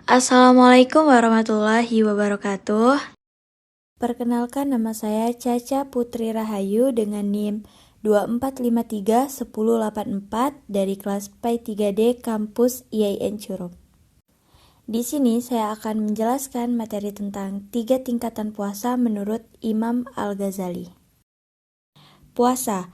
Assalamualaikum warahmatullahi wabarakatuh. Perkenalkan, nama saya Caca Putri Rahayu dengan NIM 24531084 dari kelas PAI 3D Kampus IAIN Curup. Di sini saya akan menjelaskan materi tentang 3 tingkatan puasa menurut Imam Al-Ghazali. Puasa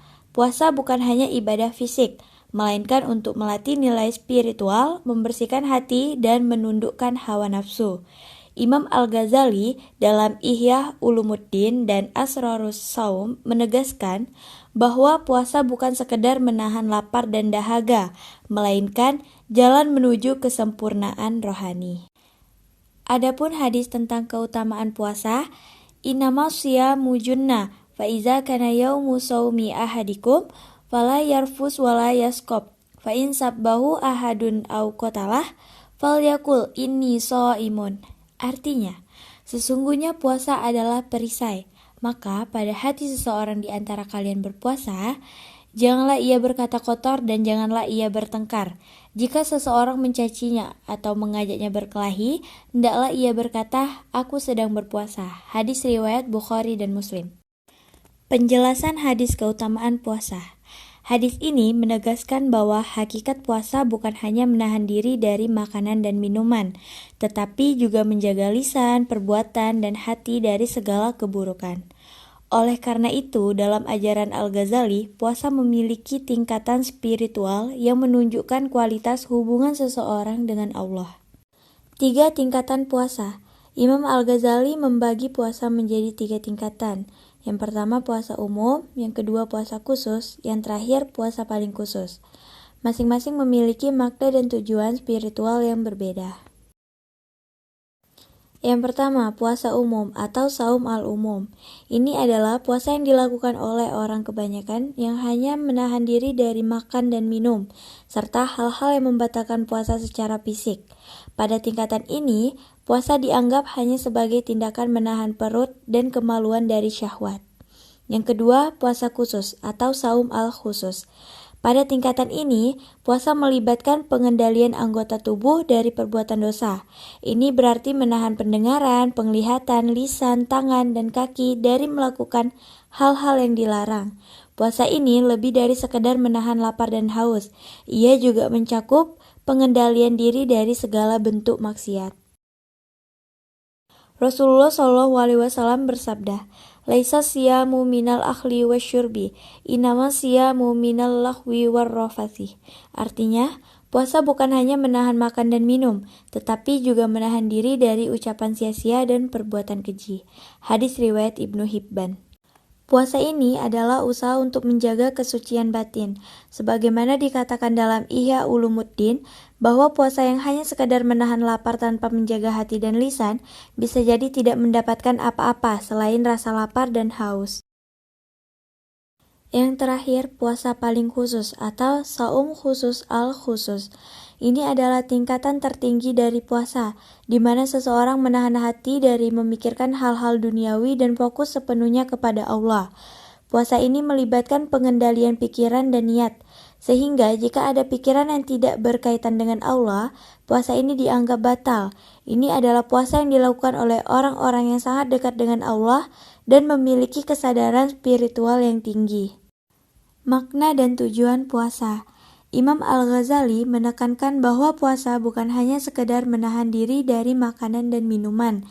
bukan hanya ibadah fisik, melainkan untuk melatih nilai spiritual, membersihkan hati, dan menundukkan hawa nafsu. Imam Al-Ghazali dalam Ihya Ulumuddin dan Asrarus Shaum menegaskan bahwa puasa bukan sekedar menahan lapar dan dahaga, melainkan jalan menuju kesempurnaan rohani. Adapun hadis tentang keutamaan puasa, innama shiyamu junnah fa iza kana yaumu shaumi ahadikum fala yarfus wala yaskob fa in sabbahu ahadun au qatalah falyakul inni shaimun. Artinya, sesungguhnya puasa adalah perisai, maka pada hati seseorang di antara kalian berpuasa, janganlah ia berkata kotor dan janganlah ia bertengkar. Jika seseorang mencacinya atau mengajaknya berkelahi, hendaklah ia berkata, aku sedang berpuasa. Hadis riwayat Bukhari dan Muslim. Penjelasan hadis keutamaan puasa. Hadis ini menegaskan bahwa hakikat puasa bukan hanya menahan diri dari makanan dan minuman, tetapi juga menjaga lisan, perbuatan, dan hati dari segala keburukan. Oleh karena itu, dalam ajaran Al-Ghazali, puasa memiliki tingkatan spiritual yang menunjukkan kualitas hubungan seseorang dengan Allah. 3 tingkatan puasa. Imam Al-Ghazali membagi puasa menjadi 3 tingkatan. Yang pertama puasa umum, yang kedua puasa khusus, yang terakhir puasa paling khusus. Masing-masing memiliki makna dan tujuan spiritual yang berbeda. Yang pertama, puasa umum atau saum al-umum. Ini adalah puasa yang dilakukan oleh orang kebanyakan yang hanya menahan diri dari makan dan minum, serta hal-hal yang membatalkan puasa secara fisik. Pada tingkatan ini, puasa dianggap hanya sebagai tindakan menahan perut dan kemaluan dari syahwat. Yang kedua, puasa khusus atau saum al-khusus. Pada tingkatan ini, puasa melibatkan pengendalian anggota tubuh dari perbuatan dosa. Ini berarti menahan pendengaran, penglihatan, lisan, tangan, dan kaki dari melakukan hal-hal yang dilarang. Puasa ini lebih dari sekedar menahan lapar dan haus. Ia juga mencakup pengendalian diri dari segala bentuk maksiat. Rasulullah SAW bersabda, "Laisa siyamu minal akhli wasyurbi, innama siyamu minal lahwi warrafathi." Artinya, puasa bukan hanya menahan makan dan minum, tetapi juga menahan diri dari ucapan sia-sia dan perbuatan keji. Hadis riwayat Ibnu Hibban. Puasa ini adalah usaha untuk menjaga kesucian batin, sebagaimana dikatakan dalam Ihya Ulumuddin, bahwa puasa yang hanya sekadar menahan lapar tanpa menjaga hati dan lisan, bisa jadi tidak mendapatkan apa-apa selain rasa lapar dan haus. Yang terakhir, puasa paling khusus atau saum khusus al-khusus. Ini adalah tingkatan tertinggi dari puasa, di mana seseorang menahan hati dari memikirkan hal-hal duniawi dan fokus sepenuhnya kepada Allah. Puasa ini melibatkan pengendalian pikiran dan niat, sehingga jika ada pikiran yang tidak berkaitan dengan Allah, puasa ini dianggap batal. Ini adalah puasa yang dilakukan oleh orang-orang yang sangat dekat dengan Allah dan memiliki kesadaran spiritual yang tinggi. Makna dan tujuan puasa. Imam Al-Ghazali menekankan bahwa puasa bukan hanya sekedar menahan diri dari makanan dan minuman,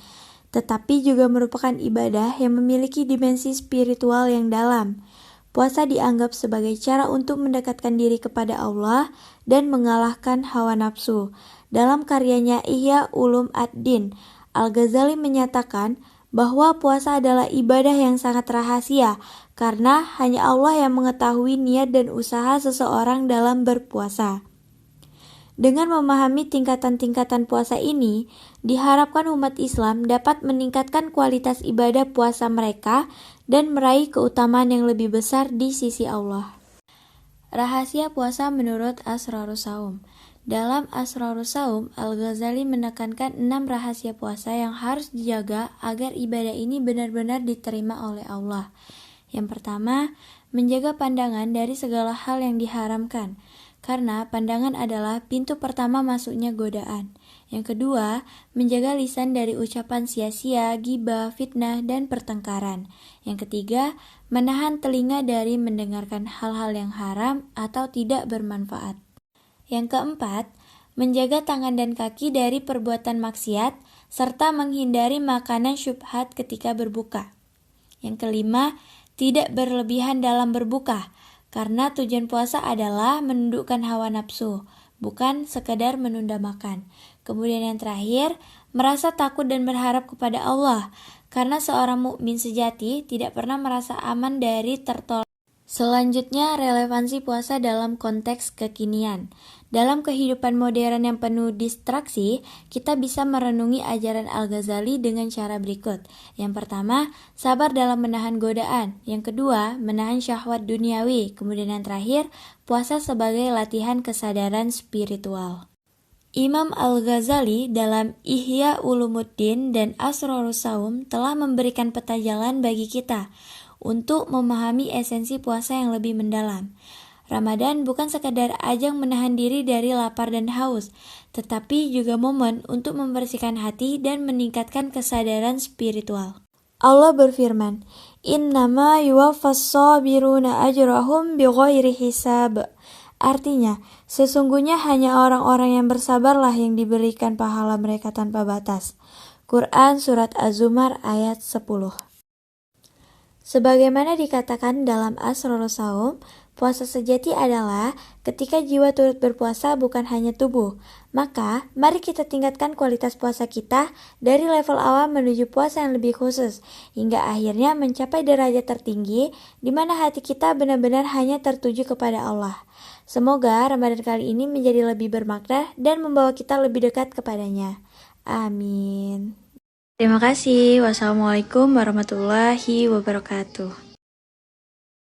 tetapi juga merupakan ibadah yang memiliki dimensi spiritual yang dalam. Puasa dianggap sebagai cara untuk mendekatkan diri kepada Allah dan mengalahkan hawa nafsu. Dalam karyanya Ihya Ulum ad-Din, Al-Ghazali menyatakan bahwa puasa adalah ibadah yang sangat rahasia, karena hanya Allah yang mengetahui niat dan usaha seseorang dalam berpuasa. Dengan memahami tingkatan-tingkatan puasa ini, diharapkan umat Islam dapat meningkatkan kualitas ibadah puasa mereka dan meraih keutamaan yang lebih besar di sisi Allah. Rahasia puasa menurut Asrarus Shaum. Dalam Asrarus Shaum, Al-Ghazali menekankan 6 rahasia puasa yang harus dijaga agar ibadah ini benar-benar diterima oleh Allah. Yang pertama, menjaga pandangan dari segala hal yang diharamkan, karena pandangan adalah pintu pertama masuknya godaan. Yang kedua, menjaga lisan dari ucapan sia-sia, ghibah, fitnah, dan pertengkaran. Yang ketiga, menahan telinga dari mendengarkan hal-hal yang haram atau tidak bermanfaat. Yang keempat, menjaga tangan dan kaki dari perbuatan maksiat, serta menghindari makanan syubhat ketika berbuka. Yang kelima, tidak berlebihan dalam berbuka, karena tujuan puasa adalah menundukkan hawa nafsu, bukan sekadar menunda makan. Kemudian yang terakhir, merasa takut dan berharap kepada Allah, karena seorang mukmin sejati tidak pernah merasa aman dari tertolak. Selanjutnya, relevansi puasa dalam konteks kekinian. Dalam kehidupan modern yang penuh distraksi, kita bisa merenungi ajaran Al-Ghazali dengan cara berikut. Yang pertama, sabar dalam menahan godaan. Yang kedua, menahan syahwat duniawi. Kemudian yang terakhir, puasa sebagai latihan kesadaran spiritual. Imam Al-Ghazali dalam Ihya Ulumuddin dan Asrorus Shaum telah memberikan peta jalan bagi kita untuk memahami esensi puasa yang lebih mendalam. Ramadan bukan sekadar ajang menahan diri dari lapar dan haus, tetapi juga momen untuk membersihkan hati dan meningkatkan kesadaran spiritual. Allah berfirman, "Innama yuwaffas sabiruna ajrahum bighairi hisab." Artinya, sesungguhnya hanya orang-orang yang bersabarlah yang diberikan pahala mereka tanpa batas. Quran Surat Az-Zumar ayat 10. Sebagaimana dikatakan dalam Asrorus Shaum, puasa sejati adalah ketika jiwa turut berpuasa bukan hanya tubuh. Maka, mari kita tingkatkan kualitas puasa kita dari level awal menuju puasa yang lebih khusus, hingga akhirnya mencapai derajat tertinggi di mana hati kita benar-benar hanya tertuju kepada Allah. Semoga Ramadan kali ini menjadi lebih bermakna dan membawa kita lebih dekat kepadanya. Amin. Terima kasih. Wassalamualaikum warahmatullahi wabarakatuh.